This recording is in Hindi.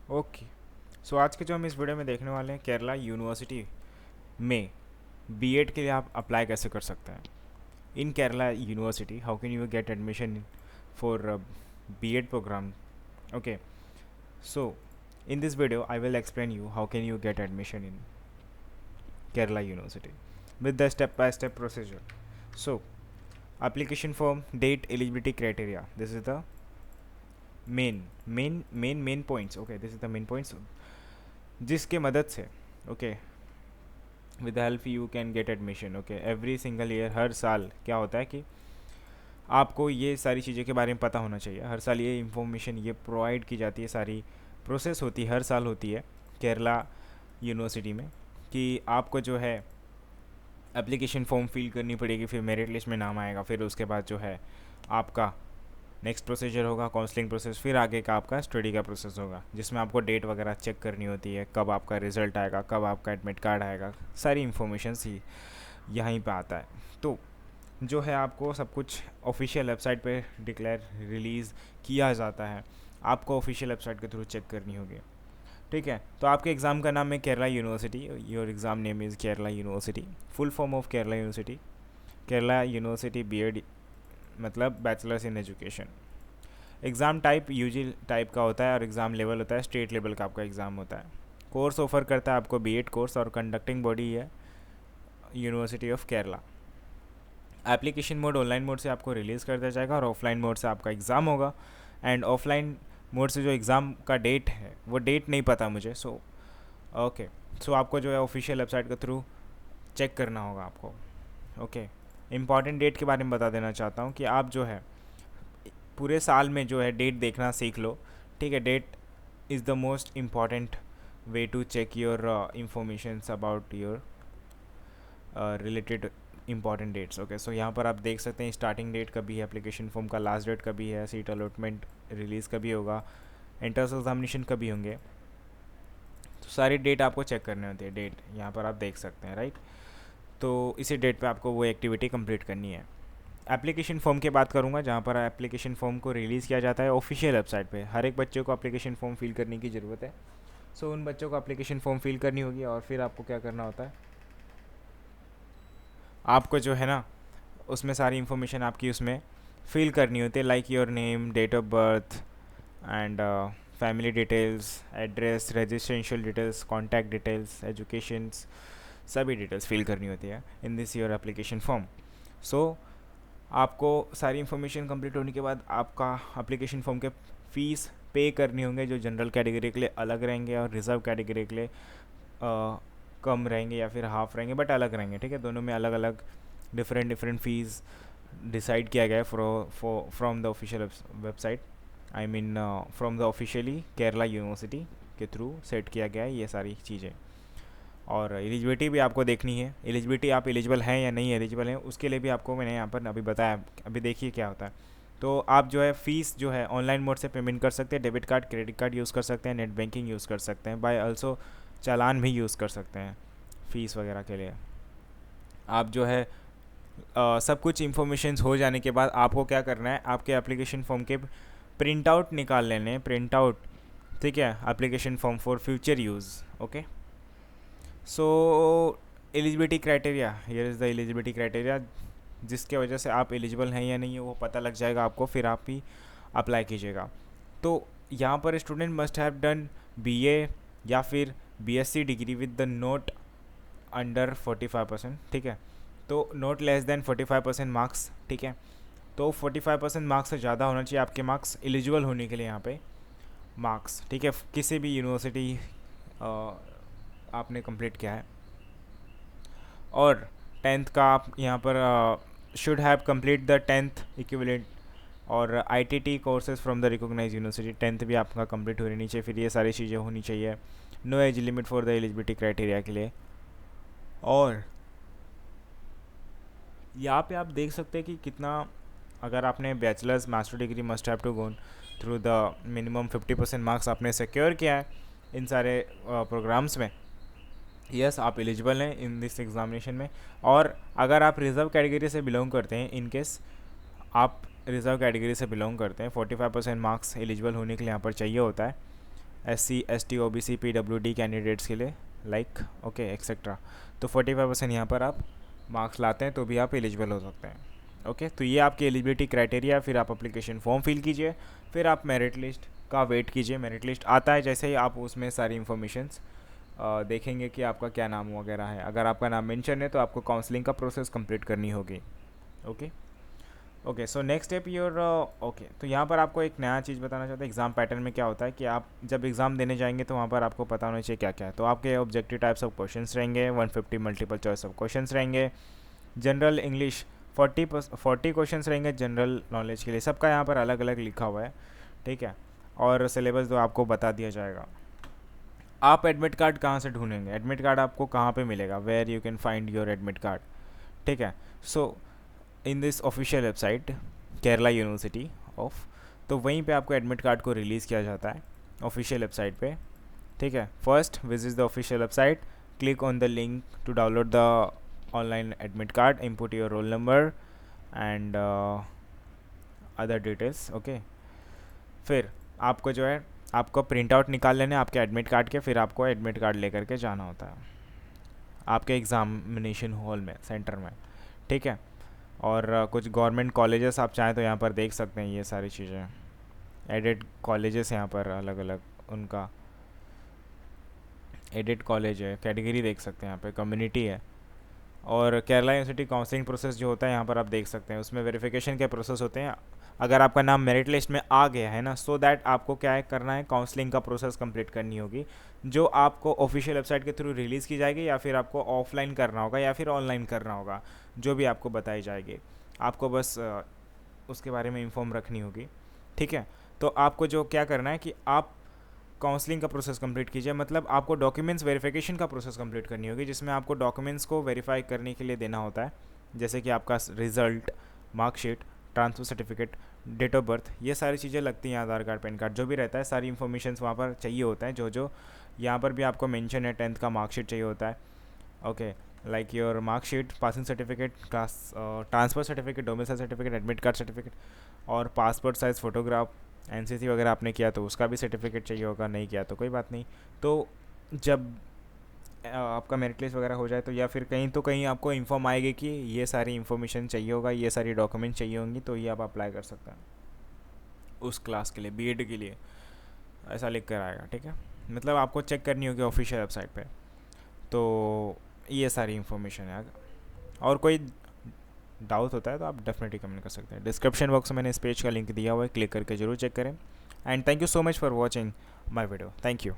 ओके, सो आज के जो हम इस वीडियो में देखने वाले हैं, केरला यूनिवर्सिटी में बीएड के लिए आप अप्लाई कैसे कर सकते हैं। In Kerala university, how can you get admission for B Ed program. Okay, so in this video I will explain you how can you get admission in Kerala University with the step by step procedure. So application form, date, eligibility criteria, this is the main points. Okay, this is the main points जिसके मदद से okay with the help you can get admission. Okay, every single year, हर साल क्या होता है कि आपको ये सारी चीज़ों के बारे में पता होना चाहिए। हर साल ये इंफॉर्मेशन ये प्रोवाइड की जाती है, सारी प्रोसेस होती है, हर साल होती है केरला यूनिवर्सिटी में कि आपको जो है एप्लीकेशन फॉर्म फिल करनी पड़ेगी, फिर मेरिट लिस्ट में नाम आएगा, फिर उसके बाद जो है आपका नेक्स्ट प्रोसीजर होगा काउंसलिंग प्रोसेस, फिर आगे का आपका स्टडी का प्रोसेस होगा जिसमें आपको डेट वगैरह चेक करनी होती है, कब आपका रिजल्ट आएगा, कब आपका एडमिट कार्ड आएगा, सारी इन्फॉर्मेशन ही यहीं पे आता है। तो जो है आपको सब कुछ ऑफिशियल वेबसाइट पे डिक्लेयर रिलीज़ किया जाता है, आपको ऑफिशियल वेबसाइट के थ्रू चेक करनी होगी। ठीक है, तो आपके एग्ज़ाम का नाम है Kerala university, your exam name is Kerala university, full form of Kerala university. Kerala university B Ed मतलब bachelors in education. Exam type UG type का होता है और एग्ज़ाम लेवल होता है स्टेट लेवल का आपका एग्ज़ाम होता है। कोर्स ऑफर करता है आपको बीएड कोर्स और कंडक्टिंग बॉडी है university of Kerala. Application mode online mode से आपको रिलीज़ कर दिया जाएगा और ऑफलाइन मोड से आपका एग्ज़ाम होगा। एंड ऑफलाइन मोड से जो एग्ज़ाम का डेट है वो डेट नहीं पता मुझे, सो ओके, सो आपको जो है ऑफिशियल वेबसाइट के थ्रू चेक करना होगा आपको। ओके, इम्पॉर्टेंट डेट के बारे में बता देना चाहता हूँ कि आप जो है पूरे साल में जो है डेट देखना सीख लो। ठीक है, date is the most important way to check your informations about your related important dates. Okay, so यहाँ पर आप देख सकते हैं स्टार्टिंग डेट कभी है, एप्लीकेशन फॉर्म का लास्ट डेट कभी है, सीट अलॉटमेंट रिलीज़ कभी होगा, एंट्रेंस एग्जामिनेशन कभी होंगे, तो सारी डेट आपको चेक करनी होती है। डेट यहाँ पर आप देख सकते हैं, राइट। तो इसी डेट पे आपको वो एक्टिविटी कंप्लीट करनी है। एप्लीकेशन फॉर्म की बात करूँगा, जहाँ पर एप्लीकेशन फॉर्म को रिलीज़ किया जाता है ऑफिशियल वेबसाइट पे। हर एक बच्चे को एप्लीकेशन फॉर्म फिल करने की ज़रूरत है। सो उन बच्चों को एप्लीकेशन फॉर्म फिल करनी होगी और फिर आपको क्या करना होता है, आपको जो है ना उसमें सारी इन्फॉर्मेशन आपकी उसमें फिल करनी होती है, like your name, date of birth and family details, address, residential details, contact details, educations, सभी डिटेल्स फिल करनी होती है in this your application form. So आपको सारी इन्फॉर्मेशन कंप्लीट होने के बाद आपका एप्लीकेशन फॉर्म के फ़ीस पे करनी होंगे, जो जनरल कैटेगरी के लिए अलग रहेंगे और रिज़र्व कैटेगरी के लिए कम रहेंगे या फिर हाफ रहेंगे, बट अलग रहेंगे। ठीक है, दोनों में अलग अलग डिफरेंट फ़ीस डिसाइड किया गया है from the official website, I mean from the officially Kerala university के थ्रू सेट किया गया है ये सारी चीज़ें। और एलिजिबिलिटी भी आपको देखनी है, एलिजिबिलिटी आप एलिजिबल हैं या नहीं एलिजिबल हैं, उसके लिए भी आपको मैंने यहाँ पर अभी बताया। अभी देखिए क्या होता है। तो आप जो है फ़ीस जो है ऑनलाइन मोड से पेमेंट कर सकते हैं, debit card, credit card use कर सकते हैं, नेट बैंकिंग यूज़ कर सकते हैं, बाय ऑल्सो चालान भी यूज़ कर सकते हैं फ़ीस वगैरह के लिए। आप जो है सब कुछ इन्फॉर्मेशन हो जाने के बाद आपको क्या करना है, आपके एप्लीकेशन फॉर्म के प्रिंट आउट निकाल लेने हैं, प्रिंट आउट। ठीक है, application form for future use. Okay, so eligibility criteria, here is the eligibility criteria, जिसके वजह से आप एलिजिबल हैं या नहीं है वो पता लग जाएगा आपको, फिर आप ही अप्लाई कीजिएगा। तो यहाँ पर student must have done BA या फिर BSc degree with the note under 45%। ठीक है, तो नोट लेस देन 45% मार्क्स। ठीक है, तो 45% मार्क्स से ज़्यादा होना चाहिए आपके मार्क्स एलिजिबल होने के लिए यहाँ पे मार्क्स। ठीक है, किसी भी यूनिवर्सिटी आपने कंप्लीट किया है, और टेंथ का आप यहाँ पर should have complete the tenth equivalent और ITT courses from the recognize university. Tenth भी आपका कंप्लीट होनी चाहिए, फिर ये सारी चीज़ें होनी चाहिए। No age limit for the eligibility criteria के लिए। और यहाँ पे आप देख सकते हैं कि कितना, अगर आपने bachelor's master degree must have to go through the minimum 50% marks आपने सिक्योर किया है इन सारे प्रोग्राम्स में, यस आप एलिजिबल हैं इन दिस एग्जामिनेशन में। और अगर आप रिज़र्व कैटेगरी से बिलोंग करते हैं, इन केस आप रिज़र्व कैटेगरी से बिलोंग करते हैं, 45% मार्क्स एलिजिबल होने के लिए यहाँ पर चाहिए होता है। SC ST OBC PWD candidates के लिए लाइक ओके एक्सेट्रा। तो 45% यहाँ पर आप मार्क्स लाते हैं तो भी आप एलिजिबल हो सकते हैं। ओके तो ये आपकी एलिजिबिलिटी क्राइटेरिया। फिर आप अप्लीकेशन फॉर्म फिल कीजिए, फिर आप मेरिट लिस्ट का वेट कीजिए। मेरिट लिस्ट आता है जैसे ही आप उसमें सारी इन्फॉर्मेशंस देखेंगे कि आपका क्या नाम वगैरह है। अगर आपका नाम मेंशन है तो आपको काउंसलिंग का प्रोसेस कंप्लीट करनी होगी। Okay okay so next step your okay. तो यहाँ पर आपको एक नया चीज़ बताना चाहता हूँ। एग्ज़ाम पैटर्न में क्या होता है कि आप जब एग्ज़ाम देने जाएंगे तो वहाँ पर आपको पता होना चाहिए क्या क्या है। तो आपके ऑब्जेक्टिव टाइप्स ऑफ क्वेश्चंस रहेंगे, 150 मल्टीपल चॉइस ऑफ क्वेश्चंस रहेंगे, जनरल इंग्लिश 40 क्वेश्चंस रहेंगे जनरल नॉलेज के लिए। सबका यहाँ पर अलग अलग लिखा हुआ है, ठीक है। और सिलेबस तो आपको बता दिया जाएगा। आप एडमिट कार्ड कहाँ से ढूंढेंगे, एडमिट कार्ड आपको कहाँ पे मिलेगा, where you can find your admit card, ठीक है। So in this official website Kerala university of, तो वहीं पे आपको एडमिट कार्ड को रिलीज़ किया जाता है ऑफिशियल वेबसाइट पे, ठीक है। First visit the official website, click on the link to download the online admit card, input your roll number and other details. Okay फिर आपको जो है आपको प्रिंट आउट निकाल लेने आपके एडमिट कार्ड के, फिर आपको एडमिट कार्ड लेकर के जाना होता है आपके एग्ज़ामिनेशन हॉल में, सेंटर में, ठीक है। और कुछ गवर्नमेंट कॉलेजेस आप चाहें तो यहाँ पर देख सकते हैं ये सारी चीज़ें। एडेड कॉलेजेस यहाँ पर अलग अलग उनका एडेड कॉलेज है, कैटेगरी देख सकते हैं यहाँ पे, कम्युनिटी है। और केरला यूनिवर्सिटी काउंसलिंग प्रोसेस जो होता है यहाँ पर आप देख सकते हैं, उसमें वेरिफिकेशन के प्रोसेस होते हैं। अगर आपका नाम मेरिट लिस्ट में आ गया है ना, सो दैट आपको क्या है करना है, काउंसलिंग का प्रोसेस कंप्लीट करनी होगी, जो आपको ऑफिशियल वेबसाइट के थ्रू रिलीज़ की जाएगी, या फिर आपको ऑफलाइन करना होगा या फिर ऑनलाइन करना होगा, जो भी आपको बताई जाएगी। आपको बस उसके बारे में इन्फॉर्म रखनी होगी, ठीक है। तो आपको जो क्या करना है कि आप काउंसलिंग का प्रोसेस कंप्लीट कीजिए, मतलब आपको डॉक्यूमेंट्स वेरिफिकेशन का प्रोसेस कंप्लीट करनी होगी, जिसमें आपको डॉक्यूमेंट्स को वेरीफाई करने के लिए देना होता है, जैसे कि आपका result, marksheet, transfer certificate, date of birth, ये सारी चीज़ें लगती हैं, आधार कार्ड, पैन कार्ड, जो भी रहता है सारी इन्फॉर्मेशन वहाँ पर चाहिए होता है। जो यहाँ पर भी आपको मेंशन है, 10th का मार्कशीट चाहिए होता है, okay, like your marksheet, passing certificate, class transfer certificate, domicile certificate, admit card certificate, और पासपोर्ट साइज़ फ़ोटोग्राफ। एनसीसी वगैरह आपने किया तो उसका भी सर्टिफिकेट चाहिए होगा, नहीं किया तो कोई बात नहीं। तो जब आपका मेरिट लिस्ट वगैरह हो जाए तो, या फिर कहीं तो कहीं आपको इन्फॉर्म आएगी कि ये सारी इन्फॉर्मेशन चाहिए होगा, ये सारी डॉक्यूमेंट चाहिए होंगी, तो ये आप अप्लाई कर सकते हैं उस क्लास के लिए, बीएड के लिए, ऐसा लिख कर आएगा, ठीक है। मतलब आपको चेक करनी होगी ऑफिशियल वेबसाइट पे। तो ये सारी इन्फॉर्मेशन है। और कोई डाउट होता है तो आप डेफिनेटली कमेंट कर सकते हैं। डिस्क्रिप्शन बॉक्स में मैंने इस पेज का लिंक दिया हुआ है, क्लिक करके जरूर चेक करें। And thank you so much for watching my video. Thank you.